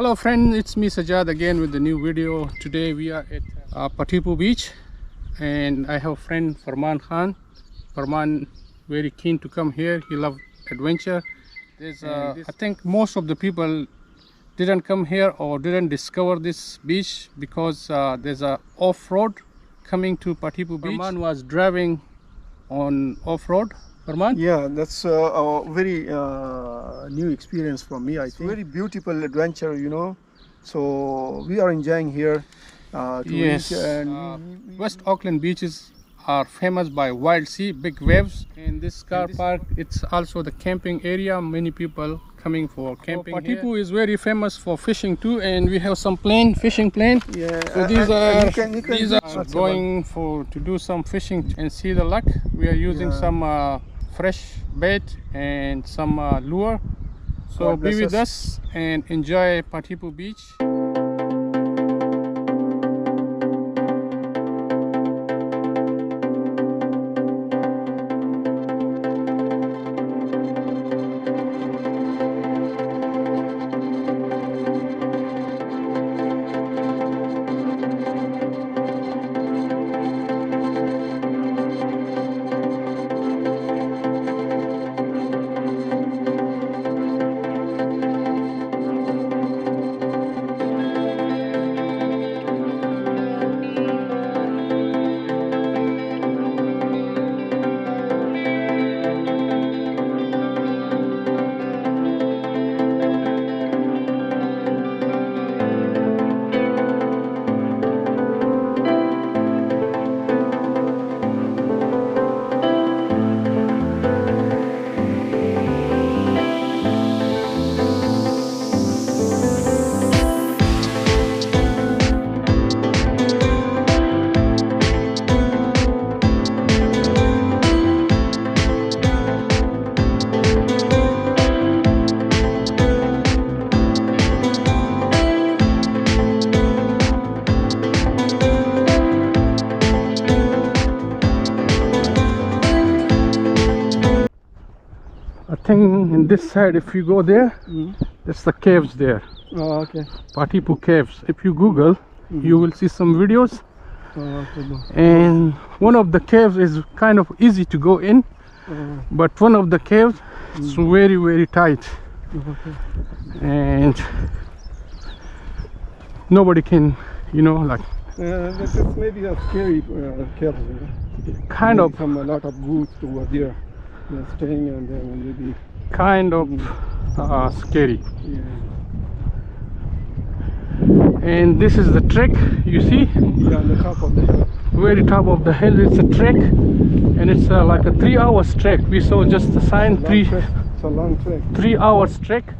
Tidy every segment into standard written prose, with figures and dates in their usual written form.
Hello friends, it's me Sajad again with the new video. Today we are at Whatipu Beach and I have a friend Farman Khan. Farman very keen to come here. He loves adventure. I think most of the people didn't come here or didn't discover this beach because there's a off-road coming to Whatipu Beach. Farman was driving on off-road. Farman? Yeah, that's a very new experience for me. I think very beautiful adventure, you know. So we are enjoying here. Yes, West Auckland beaches are famous by wild sea, big waves, and this car park, it's also the camping area. Many people coming for camping. Whatipu is very famous for fishing too, and we have some fishing plane. Yeah, so these are going to do some fishing and see the luck. We are using some fresh bait and some lure. So be with us and enjoy Whatipu Beach. I think in this side, if you go there, there's the caves there. Oh, okay. Whatipu Caves. If you Google, you will see some videos. Oh, okay. And one of the caves is kind of easy to go in, but one of the caves is very, very tight. Okay. And nobody can, you know, like. That's maybe a scary cave. Kind of. A lot of goods over there. They're staying and then maybe kind of scary. Yeah. And this is the trek, you see? Yeah, on the top of the hill. Very top of the hill, it's a trek, and it's like a 3 hours trek. We saw just the sign, It's a long trek. 3 hours trek,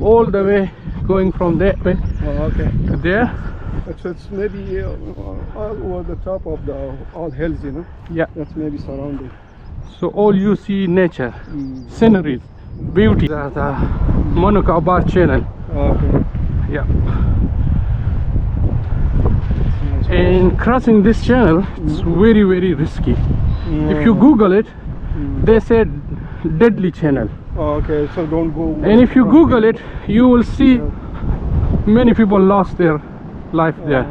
all the way going from that way to there. It's maybe all over the top of all hills, you know. Yeah. That's maybe surrounded. So all you see nature, sceneries, beauty. The Manukau Heads channel. Okay. Yeah. And crossing this channel, it's very, very risky. If you Google it, they said deadly channel. Okay, so don't go. And if you Google it, you will see many people lost their life there.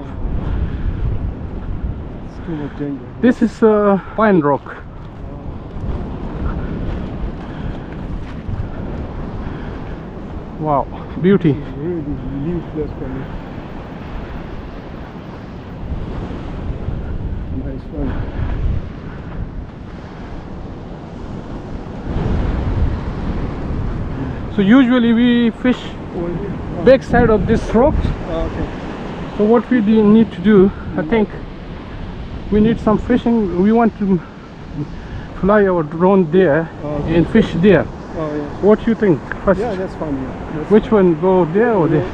It's too much danger. This is Pine Rock. Wow, beauty. Really new place for me. Nice one. So usually we fish back side of this rock. Okay. So what we need to do, I think we need some fishing. We want to fly our drone there and fish there. Oh, yeah. What do you think? First, Yeah, that's fine. Yeah. which one, go there or there?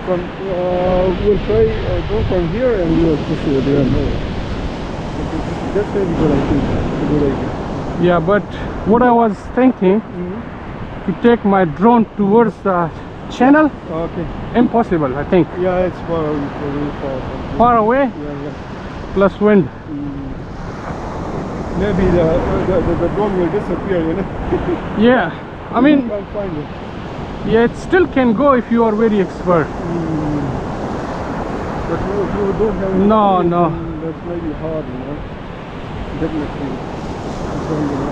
We'll try go from here and we'll push over there. That's maybe good idea. A good idea. Yeah, but what I was thinking to take my drone towards the channel, Okay. impossible, I think. Yeah, it's far Far away, Yeah. plus wind. Maybe the drone will disappear, you know. Yeah, I mean, Can't find it. Yeah, it still can go if you are very expert. But no, if you don't have any No, experience, no. then that's maybe hard, you know. Definitely. It's going to be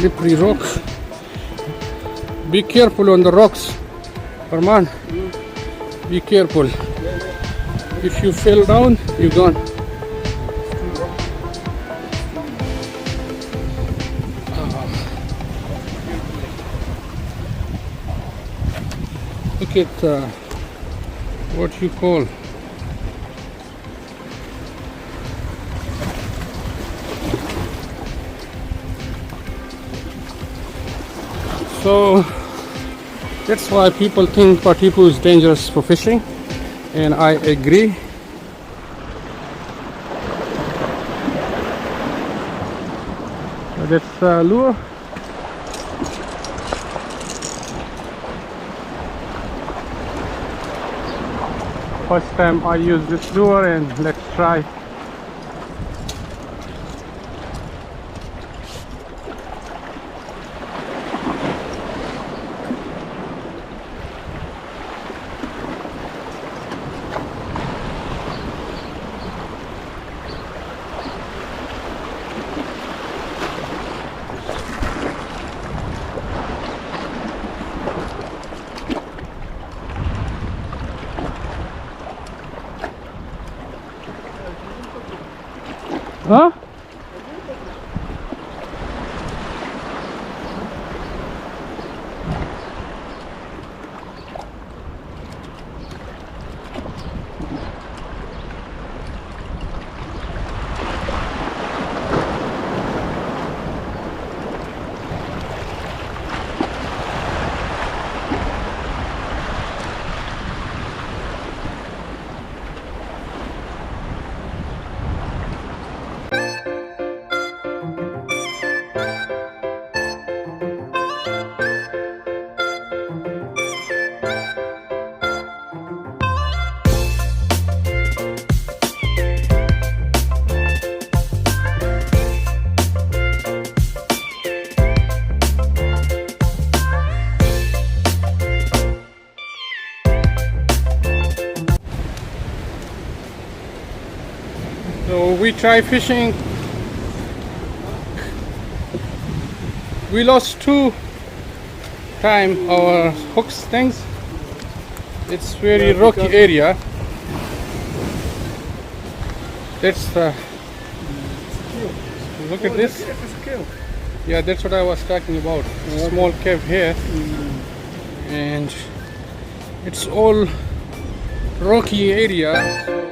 slippery rock. Be careful on the rocks, Arman. Be careful. If you fell down, you're gone. Look at what you call so that's why people think Whatipu is dangerous for fishing, and I agree. That's lure. First time I use this lure, and let's try. Huh? So we try fishing. We lost 2 times our hooks things. It's very rocky area. That's the look at this. Yeah, that's what I was talking about. Small cave here, and it's all rocky area. So